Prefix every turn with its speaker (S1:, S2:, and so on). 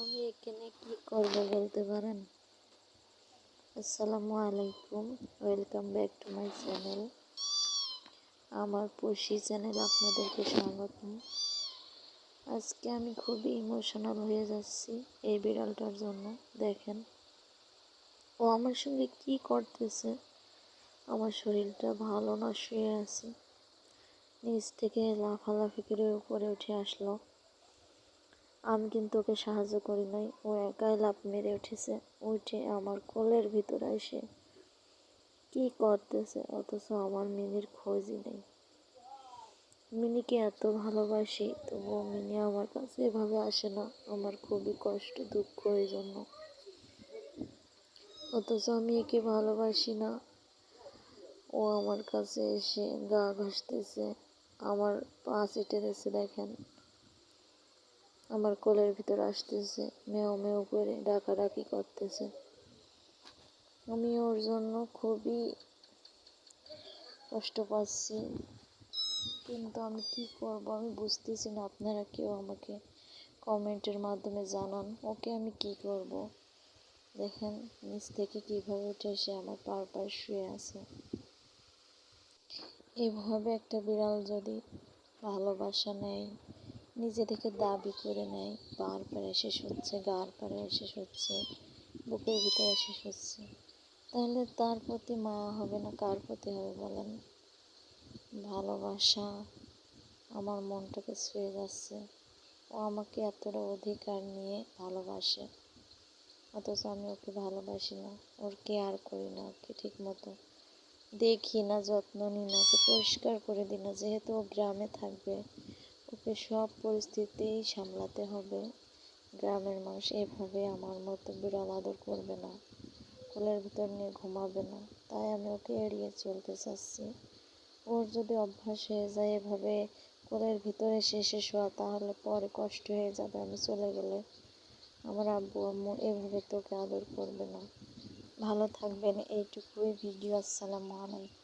S1: আমি এখানে কি করব বলতে পারেন? আসসালামু আলাইকুম, welcome back to my channel. আমার পুষি চ্যানেল আপনাদেরকে স্বাগতম। আজকে আমি খুবই ইমোশনাল হয়ে যাচ্ছি এই বিড়ালটার জন্য। দেখেন ও আমার সঙ্গে কি করতেছে। আমার শরীরটা ভালো না, শুয়ে আছি, নিচ থেকে লাফালাফি করে উপরে উঠে আসলো। আমি কিন্তু ওকে সাহায্য করি নাই, ও একাই লাফ মেরে উঠেছে। উঠে আমার কোলের ভিতরে এসে কি করতেছে, অথচ আমার মিনির খোঁজই নেই। মিনিকে এত ভালোবাসি, তবুও মিনি আমার কাছে এভাবে আসে না। আমার খুবই কষ্ট, দুঃখ এই জন্য। অথচ আমি একে ভালোবাসি না, ও আমার কাছে এসে গা ঘষতেছে, আমার পা চেটেছে। দেখেন আমার কোলের ভিতর আসতেছে, মেও মেও করে ডাকাডাকি করতেছে। আমি ওর জন্য খুবই কষ্ট পাচ্ছি, কিন্তু আমি কি করব আমি বুঝতেছি না। আপনারা কেউ আমাকে কমেন্টের মাধ্যমে জানান, ওকে আমি কি করব। দেখেন নিচ থেকে কিভাবে উঠে এসে আমার পার পায়ে শুয়ে আছে। এভাবে একটা বিড়াল যদি ভালোবাসা নেয়, নিজে থেকে দাবি করে নেয়, পার পাড়ে এসে শুচ্ছে, গার পাড়ে এসে শুচ্ছে, বুকের ভিতরে এসে শুচ্ছে, তাহলে তার প্রতি মায়া হবে না? কার প্রতি হবে বলেন? ভালোবাসা আমার মনটাকে ছুঁয়ে যাচ্ছে। ও আমাকে এতটা অধিকার নিয়ে ভালোবাসে, অথচ আমি ওকে ভালোবাসি না, ওর কেয়ার করি না, ওকে ঠিক মতো দেখি না, যত্ন নিই না, ওকে পরিষ্কার করে দিই না। যেহেতু ও গ্রামে থাকবে, ওকে সব পরিস্থিতিই সামলাতে হবে। গ্রামের মানুষ এভাবে আমার মতো বিড়াল আদর করবে না, কোলের ভিতর নিয়ে ঘুমাবে না। তাই আমি ওকে এড়িয়ে চলতে চাচ্ছি। ওর যদি অভ্যাস হয়ে যায় এভাবে কোলের ভিতরে এসে শোয়া, তাহলে পরে কষ্ট হয়ে যাবে। আমি চলে গেলে আমার আব্বু আম্মু এভাবে তোকে আদর করবে না। ভালো থাকবেন, এইটুকুই ভিডিও। আসসালামু আলাইকুম।